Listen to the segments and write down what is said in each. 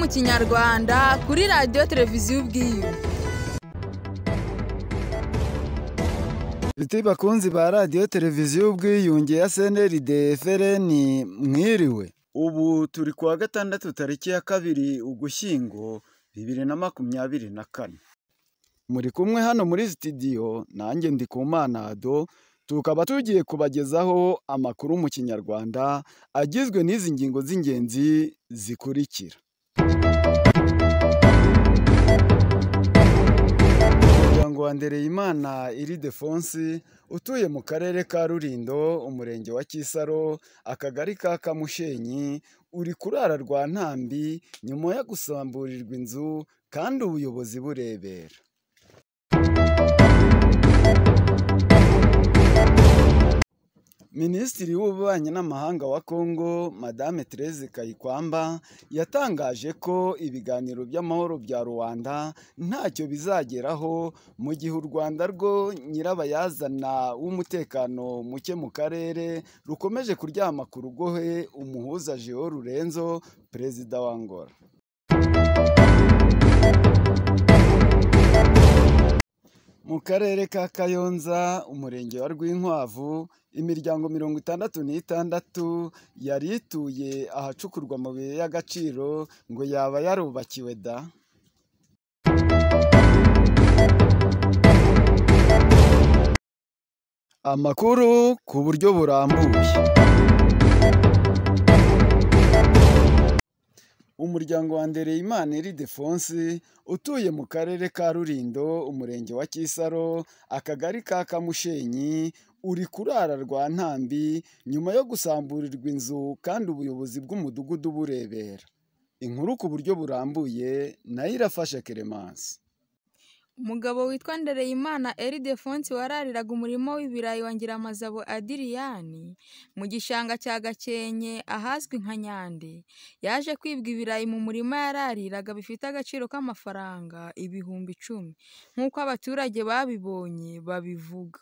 mu Kinyarwanda kuri radio televiziyo ubwiyunge. Biti bakunzi ba radio televiziyo ubwiyunge ya CNRD FRN mwiriwe. Ubu turi kuwa gatandatu tariki ya 2 Ugushyingo 2024. Muri kumwe hano muri studio nanjye Ndikumana Ado, tukaba tugiye kubagezaho amakuru mu Kinyarwanda agizwe n'izi ngingo z'ingenzi zikurikira. Umuryango wa Ndereyimana Ildefonsi utuye mu karere ka Rulindo, umurenge wa Kisaro, akagari ka Kamushenyi, uri kurara rwa Ntambi nyuma yo gusamburirwa inzu kandi ubuyobozi burebera. Minisitiri w'Ububanyi n'Amahanga wa Kongo, Madame Thérèse Kayikwamba, yatangaje ko ibiganiro by'amahoro bya Rwanda ntacyo bizageraho mu gihe u Rwanda rwo nyirabayazana w'umutekano muke mu karere rukomeje kuryama ku rugohe umuhuza Jean Rurenzo, perezida wa Angola. Mu karere ka Kayonza, umurenge wa Rwinkwavu, imiryango 66 yari ituye ahacukurwa amabuye y'agaciro ngo yaba yarubakiwe da. Amakuru ku buryo burambuye. Umuryango wa Ndereyimana Ildefonsi utuye mu karere ka Rulindo, umurenge wa Kisaro, akagari ka Kamushenyi, uri kurara rwa Ntambi nyuma yo gusamburirwa inzu kandi ubuyobozi bw'umudugudu burebera. Inkuru ku buryo burambuye nayo irafasha Clemence. Umugabo witwa Ndereyimana Ildefonsi warariraga umurimo w'ibirayi wa Ngiramazabo Adiriyani mu gishanga cya Gakenke ahazwi nka Nyande, yaje kwibwa ibirayi mu murima yarariraga bifite agaciro k'amafaranga 10,000 nk'uko abaturage babibonye babivuga.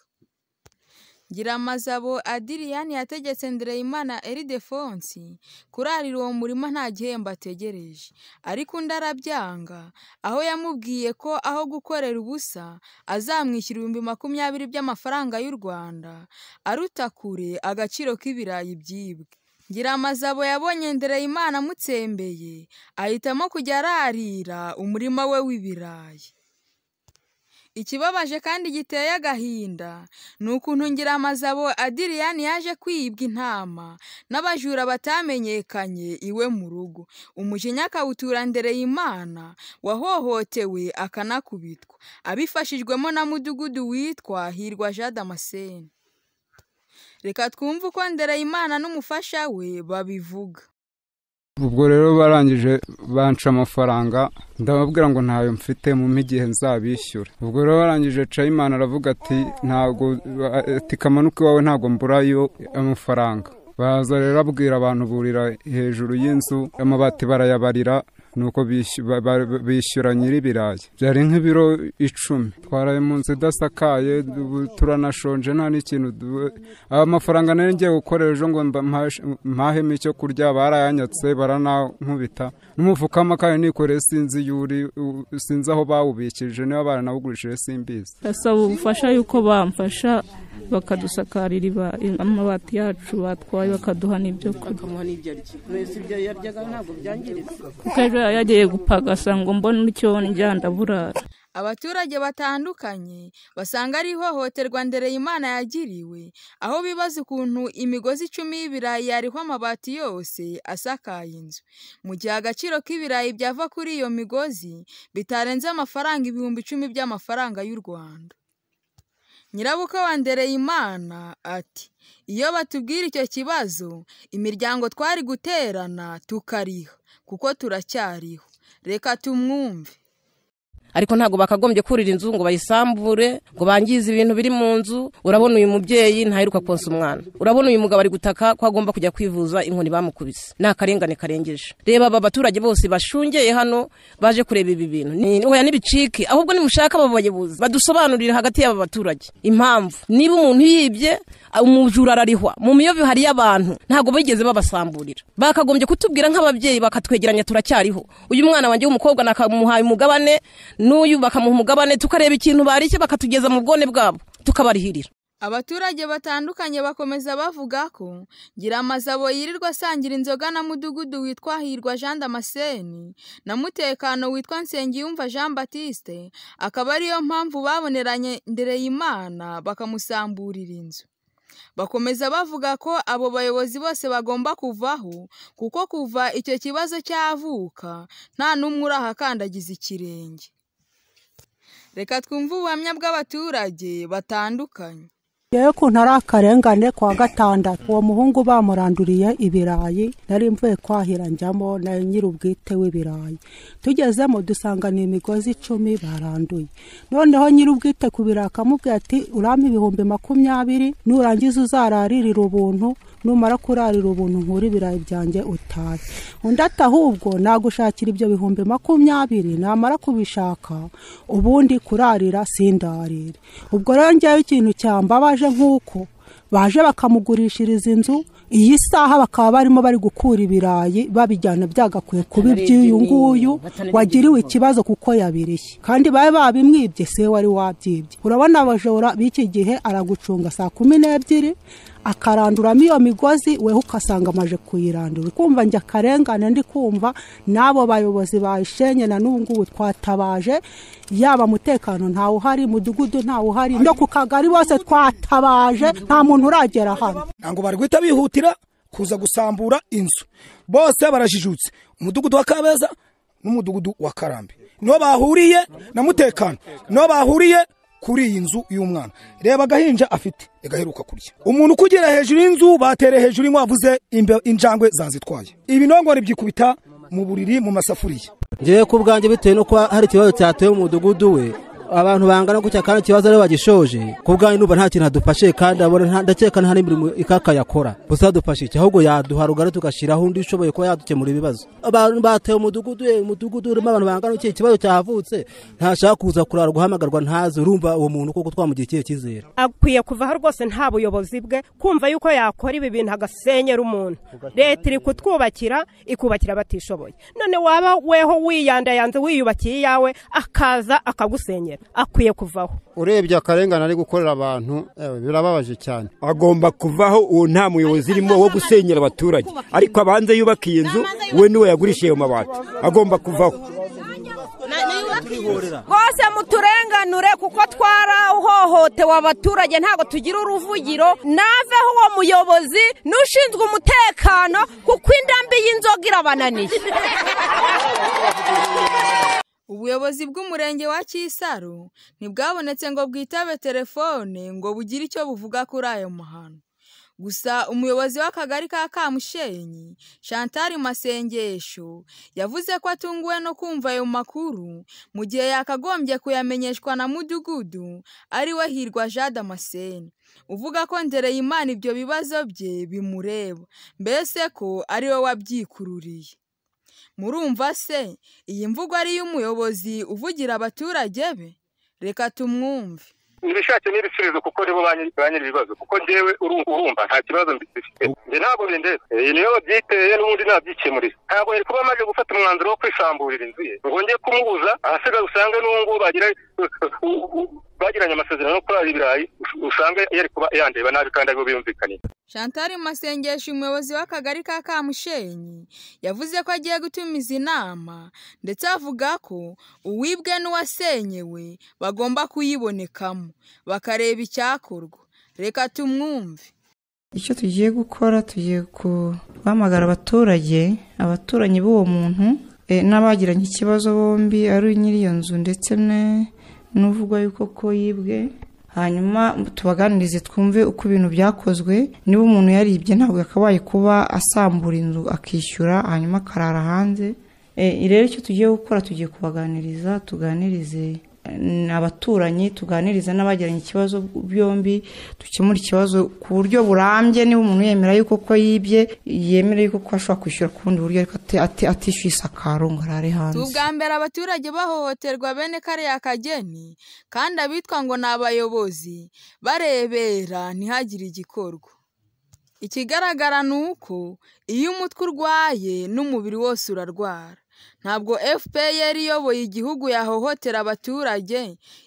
Ngiramazabo Adiriyani yategetse Ndereyimana Ildefonsi kurarira uwo murima nta gihembo ategereje, ariko undi arabyanga, aho yamubwiye ko aho gukorera ubusa azamwishyura 20,000 by'amafaranga y'u Rwanda aruta kure agaciro k'ibirayi byibwe. Ngiramazabo yabonye Ndereyimana amutsembeye, ahitamo kujya ararira umurima we w'ibirayi. Ikibabaje kandi giteye agahinda ni ukuntu Ngiramazabo Adiriyani yaje kwibwa intama n'abajura batamenyekanye iwe mu rugo. Umujinya akawutura Ndereyimana wahohotewe akanakubitwa, abifashijwemo na mudugudu witwa Hirwa Jean Damascene. Reka twumve uko Ndereyimana n'umufasha we babivuga. Ubwo rero barangije banca amafaranga, ndababwira ngo ntayo mfite mu migihe nzabishyura. Ubwo rero barangije Cayimana aravuga ati ntago kamanuka iwawe ntago mburayo amafaranga. Baza rero abwira abantu burira hejuru y'inzu, amabati barayabarira, nuko bishyura nyir'ibirayi. Byari nk'ibiro 10. Twaraye mu nzu idasakaye, turanashonje nta n'ikintu. Amafaranga nari ngiye gukorera ejo ngo mpahemo icyo kurya barayanyatse baranankubita. N'umufuka w'amakara nikoreye sinzi aho bawubikije, niba baranawugurishije simbizi. Ndasaba ubufasha yuko bamfasha bakadusakarira amabati yacu batwaye bakaduha n'ibyo kurya. Ibyo yaryaga ntabwo byangiritse. Kuko yagiye gupagasa ngo mbone icyo njya ndaburara. Abaturage batandukanye basanga ari ihohoterwa Ndereyimana yagiriwe, aho bibaza ukuntu imigozi 10 y'ibirayi yariho amabati yose asakaye inzu, mu gihe agaciro k'ibirayi byava kuri iyo migozi bitarenze amafaranga 10,000 by'amafaranga y'u Rwanda. Nyirabuka wa Ndereyimana ati iyo batubwira icyo kibazo imiryango twari guterana tukariha kuko turacyariho. Reka tumwumve. Ariko ntago bakagombye kurira inzu ngo bayisambure ngo bangize ibintu biri mu nzu. Urabona uyu mubyeyi ntaheruka konsa umwana, urabona uyu mugabo ari gutaka ko agomba kujya kwivuza inkoni bamukubise. Nakarengane karengeje. Reba aba baturage bose bashungeye hano baje kureba ibi bintu. Oya nibicike, ahubwo nimushaka abo bayobozi badusobanurira hagati y'aba baturage impamvu. Niba umuntu yibye umujura ararihwa mu miyobo hari y'abantu ntago bigeze babasamburira bakagombye kutubwira nk'ababyeyi bakatwegeranya turacyariho uyu mwana wanjye w'umukobwa nakamuhaye umugabane n'uyu bakamuha umugabane tukareba ikintu barishye bakatugeza mu bwone bwabo tukabarihirira. Abaturage batandukanye bakomeza bavuga ko Nyiramazabo yirirwa asangira inzoga na mudugudu witwa Hirwa Jean Damascene na mutekano witwa Nsengiyumva Jean Baptiste, akaba ariyo mpamvu baboneranye Ndereyimana bakamusamburira inzu. Bakomeza bavuga ko abo bayobozi bose bagomba kuvaho kuko kuva icyo kibazo cyavuka nta n'umwe urahakandagiza ikirenge. Reka twumve ubuhamya bw'abaturage batandukanye. Yewe kuntu ari akarengane kwa gatandatu uwo muhungu bamuranduriye ibirayi nari mvuye kwahira njyamo na nyir'ubwite w'ibirayi tugezemo dusanga ni imigozi 10 baranduye. Noneho nyir'ubwite ku birayi akamubwira ati urama 20,000 nurangiza uzararirira ubuntu numara kurarira ubuntu nkuri ibirayi byanjye utaye. Undi ati ahubwo nagushakira ibyo 20,000 namara kubishaka ubundi kurarira sindarire. Ubwo rero njyewe ikintu cyambabaje nk'uko baje bakamugurishiriza inzu iyi saha bakaba barimo bari gukura ibirayi babijyana byagakwiye kuba iby'uyu nguyu wagiriwe ikibazo kuko yabirishye kandi babe babimwibye se wari wabyibye. Urabona abajora b'iki gihe aragucunga saa 12 akaranduramo iyo migozi weho ukasanga amaje kuyirandura. Kumva njya akarengane ndi kumva nabo bayobozi bayishenye na n'ubungubu twatabaje yaba mutekano ntawe uhari mudugudu ntawe uhari no ku kagari bose twatabaje nta muntu uragera hano. Nango bari guhita bihutira kuza gusambura inzu bose barajijutse umudugudu wa Kabeza n'umudugudu wa Karambe no bahuriye na mutekano no bahuriye kuri iyi nzu y'umwana. Reba gahinja afite egaheruka kurya umuntu kugera hejuru y'inzu batere hejuru inkwavuze injangwe zazitwaye ibinongo byikubita mu buriri mu masafuriya. Ngiye ku bwanjye bitewe no kwa hari kibazo cyateye mu mudugudu we abantu bangana gutya kandi kibazo ari bagishoje ku bwanjye nuba nta kintu adufashe kandi abona ndakeka nta n'imirimo ikaka yakora gusa dufashe iki ahubwo yaduharugara tugashiraho undi ushoboye ko yadukemura ibibazo. Abantu bateye umudugudu urimo abantu bangana iki kibazo cyavutse ntashaka kuza kurara guhamagarwa ntazi urumva uwo muntu koko twamugiye kizera. Akwiye kuvaho rwose nta buyobozi bwe kumva yuko yakora ibi bintu agasenyera umuntu. Leta iri kutwubakira ikubakira batishoboye none waba weho wiyandayanze wiyubakiye yawe akaza akagusenyera. Akwiye kuvaho. Urebye akarengana ari gukorera abantu birababaje cyane. Agomba kuvaho uwo nta muyobozi irimo wo gusenyera abaturage ariko abanze yubakiye inzu we niwe yagurishiye mu mabati agomba kuvaho. Hose muturenganure kuko twarahohotewe abaturage ntago tugira uruvugiro naveho uwo muyobozi n'ushinzwe umutekano kuko indambi y'inzoga irabananiye. Ubuyobozi bw'umurenge wa Kisaro ntibwabonetse ngo bwitabe telefone ngo bugire icyo buvuga kuri ayo mahano. Gusa umuyobozi w'akagari ka Kamushenyi Chantal Masengesho yavuze ko atunguwe no kumva ayo makuru mu gihe yakagombye kuyamenyeshwa na mudugudu ari we Hirwa Jean Damascene uvuga ko Ndereyimana ibyo bibazo bye bimureba mbese ko ari we wabyikururiye. Murumva se iyi mvugo ari y'umuyobozi uvugira abaturage be? Reka tumwumve. Nibishake n'ibisubizo kuko nibo banyiri ibibazo kuko njewe urumva nta kibazo mbifite nje ntabwo bindeze niyo byiteye n'ubundi nabyikemurira ntabwo yari kuba amaze gufata umwanzuro wo kwisamburira inzu ye ngo ngiye kumubuza ahasiga usanga n'ubu bagiranye amasezerano no kurara ibirayi usanga yari kuba yandeba nabi kandi aribo biyumvikaniye. Chantal Masengesho umuyobozi w'akagari ka Kamushenyi yavuze ko agiye gutumiza inama ndetse avuga ko uwibwe n'uwasenyewe bagomba kuyibonekamo bakareba icyakorwa. Reka tumwumve. Icyo tugiye gukora tugiye guhamagara abaturanyi b'uwo muntu n'abagiranye ikibazo bombi ari nyiri iyo nzu ndetse n'uvugwa yuko ko yibwe hanyuma tubaganirize twumve uko ibintu byakozwe. Niba umuntu yaribye ntabwo yakabaye kuba asambura inzu akishyura hanyuma akarara hanze. Rero icyo tugiye gukora tugiye kubaganiriza tuganirize abaturanyi tuganiriza n'abagiranye ikibazo byombi dukemura ikibazo ku buryo burambye. Niba umuntu yemera yuko ko yibye yemera yuko ko ashobora kwishyura ku bundi buryo ariko atishyuye isakaro ngo arare hanze. ubwa mbere abaturage bahohoterwa bene kariya kageni kandi abitwa ngo ni abayobozi barebera ntihagire igikorwa. Ikigaragara ni uko iyo umutwe urwaye n'umubiri wose urarwara. Ntabwo FPR iyoboye igihugu yahohotera abaturage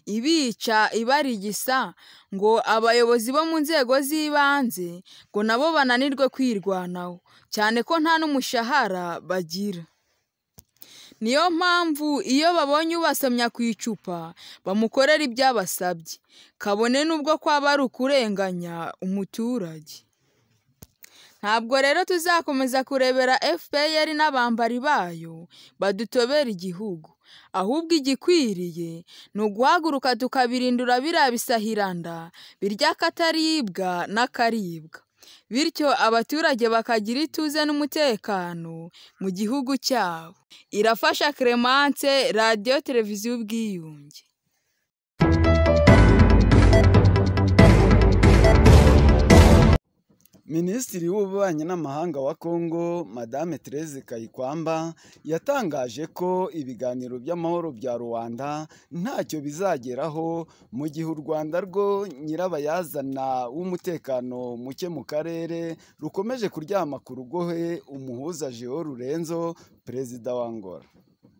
ibica ibarigisa ngo abayobozi bo mu nzego z'ibanze ngo nabo bananirwe kwirwanaho, cyane ko nta n'umushahara bagira. Niyo mpamvu iyo babonye ubasomya ku icupa bamukorera ibyo abasabye, kabone n'ubwo kwaba ari ukurenganya umuturage. Ntabwo rero tuzakomeza kurebera FPR n'abambari bayo badutobera igihugu, ahubwo igikwiriye ni uguhaguruka tukabirindura biriya bisahiranda birya akataribwa n'akaribwa, bityo abaturage bakagira ituze n'umutekano mu gihugu cyabo. Irafasha Clemence, Radio Televiziyo Ubwiyunge. Minisitiri w'Ububanyi n'Amahanga wa Kongo Madame Therese Kayikwamba yatangaje ko ibiganiro by'amahoro bya Rwanda ntacyo bizageraho mu gihe u Rwanda rwo nyirabayazana w'umutekano muke mu karere rukomeje kuryama ku rugohe umuhuza Jean Rurenzo, perezida wa Angola.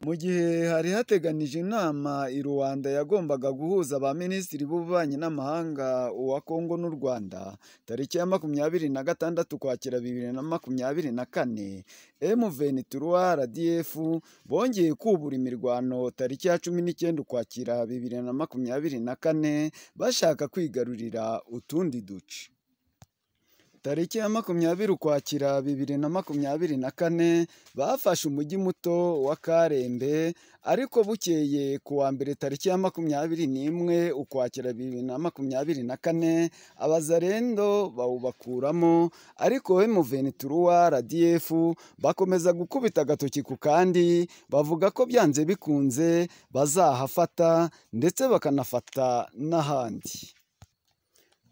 Mu gihe hari hateganije inama i Rwanda yagombaga guhuza ba minisitiri b'ububanyi n'amahanga wa Kongo n'u Rwanda tariki ya 26 Ukwakira 2024, M23 RDF bongeye kubura imirwano tariki ya 19 Ukwakira 2024 bashaka kwigarurira utundi duce. Tariki ya 20 Ukwakira 2024 bafashe umujyi muto wa Karembe, ariko bukeye kuwa mbere tariki ya 21 Ukwakira 2024 abazarendo bawubakuramo, ariko M23 RDF bakomeza gukubita agatoki ku kandi bavuga ko byanze bikunze bazahafata ndetse bakanafata n'ahandi.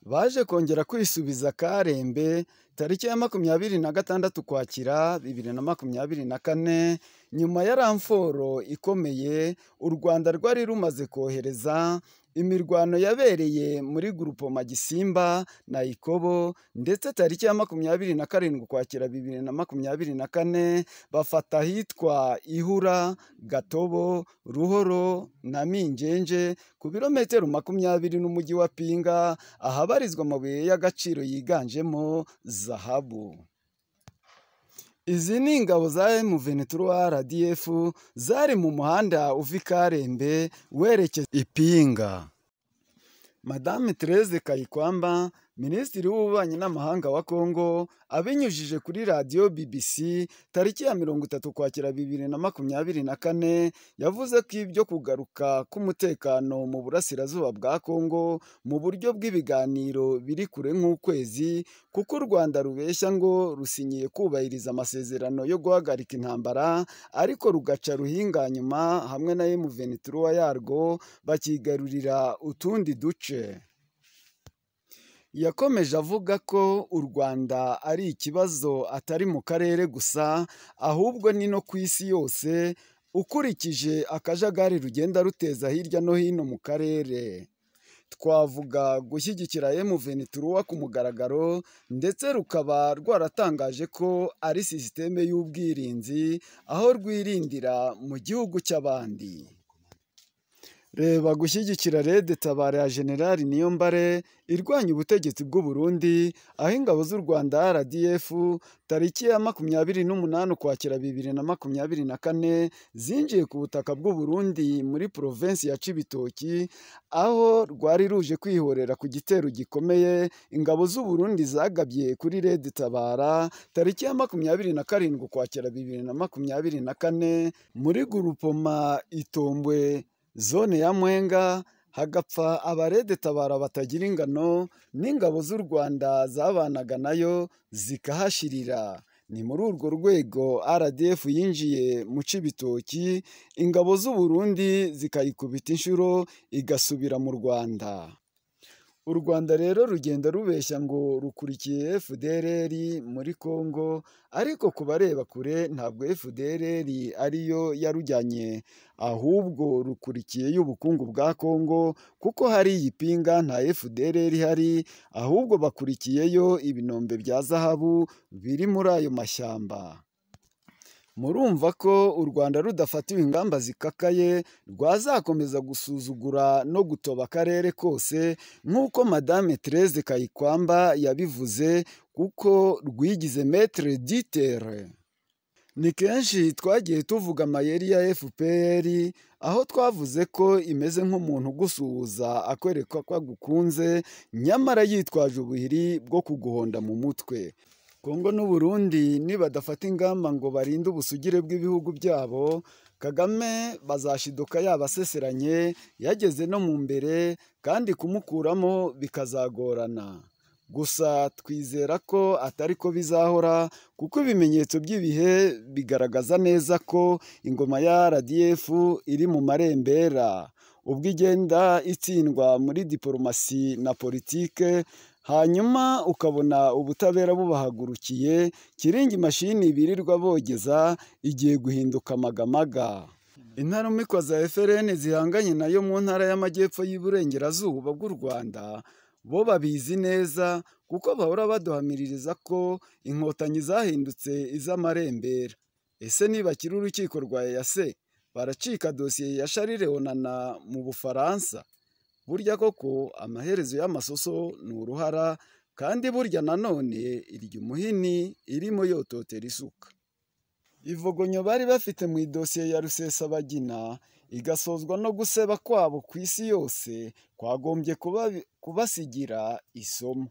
Baje kongera kwisubiza Karembe tariki ya 26 Ukwakira 2024 nyuma ya ramforo ikomeye u Rwanda rwari rumaze kohereza. Imirwano yabereye muri Grupoma Gisimba na Ikobo, ndetse tariki ya 27 Ukwakira 2024 bafata hitwa Ihura, Gatobo, Ruhoro na Minjenje ku birometero 20 n'umujyi wa Pinga, ahabarizwa amabuye y'agaciro yiganjemo zahabu. Izi ni ingabo za M23 RDF zari mu muhanda uva Karembe werekeza Ipinga. Madame Therese Kayikwamba, Minisitiri w'Ububanyi n'Amahanga wa Kongo, abinyujije kuri Radio BBC tariki ya 30 Ukwakira 2024 yavuze ko ibyo kugaruka k'umutekano mu burasirazuba bwa Kongo mu buryo bw'ibiganiro biri kure nk'ukwezi, kuko u Rwanda rubeshya ngo rusinyiye kubahiriza amasezerano yo guhagarika intambara, ariko rugaca ruhinganyuma hamwe na M23 yarwo bakigarurira utundi duce. Yakomeje avuga ko u Rwanda ari ikibazo atari mu karere gusa, ahubwo ni no ku isi yose, ukurikije akajagari rugenda ruteza hirya no hino mu karere. Twavuga gushyigikira M23 ku mugaragaro, ndetse rukaba rwaratangaje ko ari sisiteme y'ubwirinzi aho rwirindira mu gihugu cy'abandi. Reba gushyigikira Red Tabara ya General Niyombare irwanya ubutegetsi bw'u Burundi, aho ingabo z'u Rwanda RDF tariki ya 28 Ukwakira 2024 zinjiye ku butaka bw'u Burundi muri provinsi ya Cibitoki, aho rwari ruje kwihorera ku gitero gikomeye ingabo z'u Burundi zagabye kuri Red Tabara tariki ya 27 Ukwakira 2024 muri Grupoma Itombwe, zone ya Mwenga, hagapfa abarede Tabara batagira ingano n'ingabo z'u Rwanda zabanaga nayo zikahashirira. ni muri urwo rwego RDF yinjiye mu Cibitoki ingabo z'u Burundi zikayikubita inshuro igasubira mu Rwanda. U Rwanda rero rugenda rubeshya ngo rukurikiye FDLR muri Kongo, ariko ku bareba kure ntabwo FDLR ariyo yarujyanye, ahubwo rukurikiye y'ubukungu bwa Kongo, kuko hari iyipinga nta FDLR ihari, ahubwo bakurikiyeyo ibinombe bya zahabu biri muri ayo mashyamba. Murumva ko u Rwanda rudafatiwe ingamba zikakaye rwazakomeza gusuzugura no gutoba akarere kose nk'uko Madame Therese Kayikwamba yabivuze, kuko rwigize maître du terrain. Ni kenshi twagiye tuvuga amayeri ya FPR, aho twavuze ko imeze nk'umuntu ugusuhuza akwereka ko agukunze, nyamara yitwaje ubuhiri bwo kuguhonda mu mutwe. Kongo n'u Burundi nibadafata ingamba ngo barinde ubusugire bw'ibihugu byabo, Kagame bazashiduka yabaseseranye yageze no mu mbere, kandi kumukuramo bikazagorana. Gusa twizera ko atari ko bizahora, kuko ibimenyetso by'ibihe bigaragaza neza ko ingoma ya RDF iri mu marembera, ubwo igenda itsindwa muri diplomasi na politike, hanyuma ukabona ubutabera bubahagurukiye, kiringi mashini birirwa bogeza igiye guhinduka amagamaga. Intarumikwa za FRN zihanganye nayo mu ntara y'amajyepfo y'Iburengerazuba bw'u Rwanda, bo babizi neza, kuko bahora baduhamiririza ko inkotanyi zahindutse iz'amarembera. Ese nibakira urukiko rwa EAC baracika dosiye ya Charles Onana mu Bufaransa? Burya koko amaherezo y'amasoso ni uruhara, kandi burya nanone irya umuhini irimo yototera isuka. Ivogonyo bari bafite mu idosiye ya Rusesabagina igasozwa no guseba kwabo ku isi yose, kwagombye kubasigira isomo.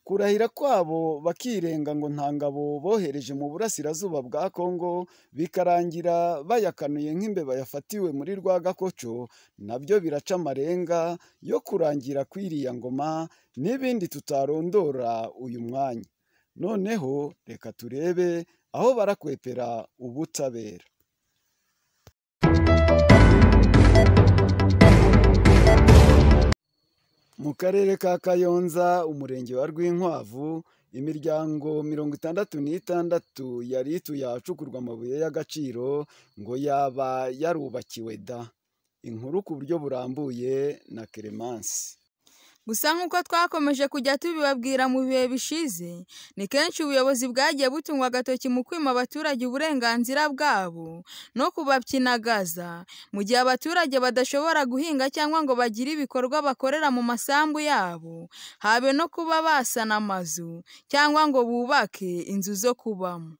Kurahira kwabo bakirenga ngo nta ngabo bohereje mu burasirazuba bwa Kongo, bikarangira bayakanuye nk'imbeba yafatiwe muri Rwagakoco, nabyo biraca amarenga yo kurangira kw'iriya ngoma, n'ibindi tutarondora uyu mwanya. Noneho reka turebe aho barakwepera ubutabera. Mu karere ka Kayonza, umurenge wa Rwinkwavu, imiryango 66 yari ituye ahacukurwa amabuye y'agaciro ngo yaba yarubakiwe da. Inkuru ku buryo burambuye na Clemence. Gusa nk'uko twakomeje kujya tubibabwira mu bihe bishize, ni kenshi ubuyobozi bwagiye butungwa agatoki mu kwima abaturage uburenganzira bwabo no kubabyinagaza, mu gihe abaturage badashobora guhinga cyangwa ngo bagire ibikorwa bakorera mu masambu yabo, habe no kuba basana amazu cyangwa ngo bubake inzu zo kubamo.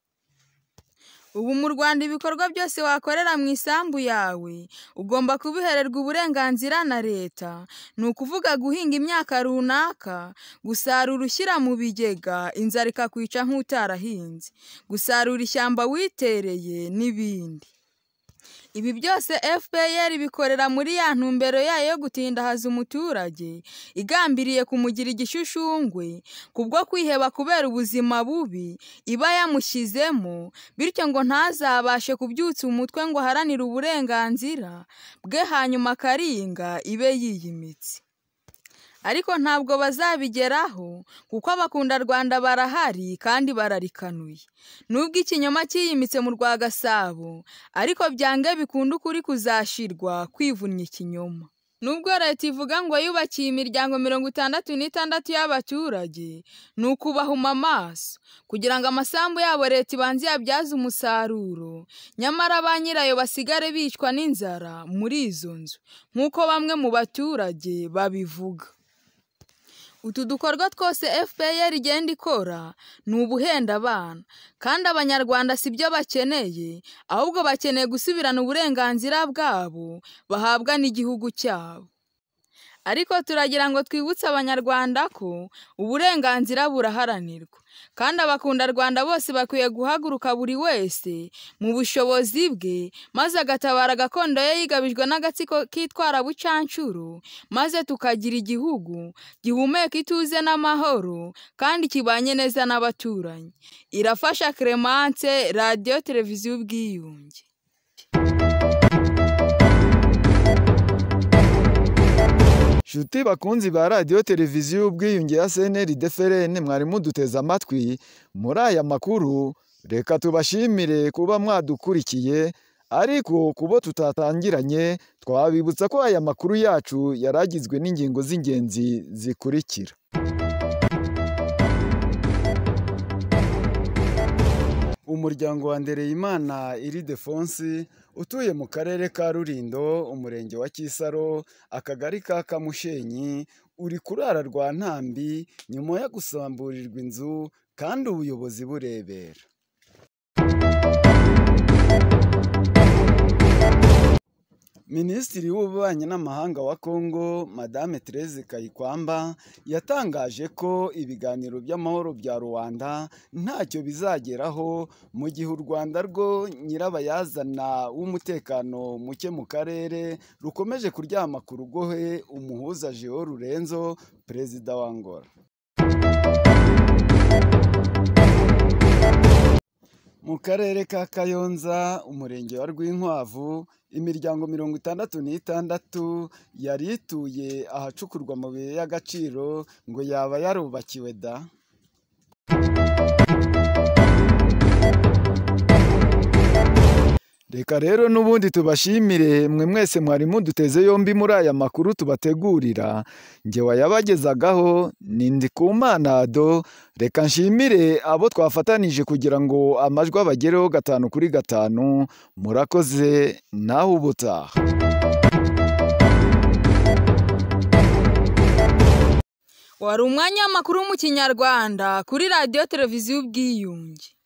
Ubu mu Rwanda ibikorwa byose wakorera mu isambu yawe ugomba kubihererwa uburenganzira na leta, ni ukuvuga guhinga imyaka runaka, gusarura ushyira mu bigega inzara ikakwica nk'utarahinze, gusarura ishyamba witereye n'ibindi. Ibi byose FPR bikorera muri ya ntumbero yayo yo gutindahaza umuturage, igambiriye kumugira igishushungwe kubwo kwiheba kubera ubuzima bubi iba yamushyizemo, bityo ngo ntazabashe kubyutsa umutwe ngo aharanire uburenganzira bwe, hanyuma akaringa ibe yiyimitse. Ariko ntabwo bazabigeraho, kuko abakunda Rwanda barahari kandi bararikanuye. Nubwo ikinyoma cyiyimitse mu Rwagasabo, ariko byange bikunda ukuri kuzashirwa kwivunya ikinyoma. Nubwo leta ivuga ngo yubakiye imiryango 66 y'abaturage, ni ukubahuma amaso kugira ngo amasambu yabo leta ibanze yabyaze umusaruro, nyamara ba nyirayo basigare bicwa n'inzara muri izo nzu nk'uko bamwe mu baturage babivuga. Utu dukorwa twose FPR igenda ikora ni ubuhenda abana, kandi abanyarwanda si byo bakeneye, ahubwo bakeneye gusubirana uburenganzira bwabo bahabwa n'igihugu cyabo. ariko turagira ngo twibutse abanyarwanda ko uburenganzira buraharanirwa kandi abakunda Rwanda bose bakwiye guhaguruka buri wese mu bushobozi bwe maze agatabara gakondo ye yigabijwe n'agatsiko kitwara bucancuro maze tukagira igihugu gihumeka ituze n'amahoro kandi kibanye neza n'abaturanyi. Irafasha Clemence, Radio Televiziyo Ubwiyunge. Shuti bakunzi ba Radio Televiziyo Ubwiyunge ya CNRD-FRN, mwari muduteze amatwi muri aya makuru. Reka tubashimire kuba mwadukurikiye, ariko kubo tutatangiranye twabibutsa ko aya makuru yacu yaragizwe n'ingingo z'ingenzi zikurikira. Umuryango wa Ndereyimana Ildefonsi utuye mu karere ka Rulindo, umurenge wa Kisaro, akagari ka Kamushenyi, uri kurara rwa Ntambi nyuma yo gusamburirwa inzu kandi ubuyobozi burebera. Minisitiri w'Ububanyi n'Amahanga wa Kongo Madame Therese Kayikwamba yatangaje ko ibiganiro by'amahoro bya Rwanda ntacyo bizageraho mu gihe u Rwanda rwo nyirabayazana w'umutekano muke mu karere rukomeje kuryama ku rugohe umuhuza Jean Rurenzo, perezida wa Angola. Mu karere ka Kayonza, umurenge wa Rwinkwavu, imiryango 66 yari ituye ahacukurwa amabuye y'agaciro ngo yaba yarubakiwe da. Reka rero n'ubundi tubashimire mwe mwese mwari muduteze yombi muri aya makuru tubategurira. Nge wayabagezagaho ni Ndikumana Ado. Reka nshimire abo twafatanije kugira ngo amajwi abagereho 5 kuri 5. Murakoze naho ubutaha. Wari umwanya w'amakuru mu Kinyarwanda kuri Radio Televiziyo Ubwiyunge.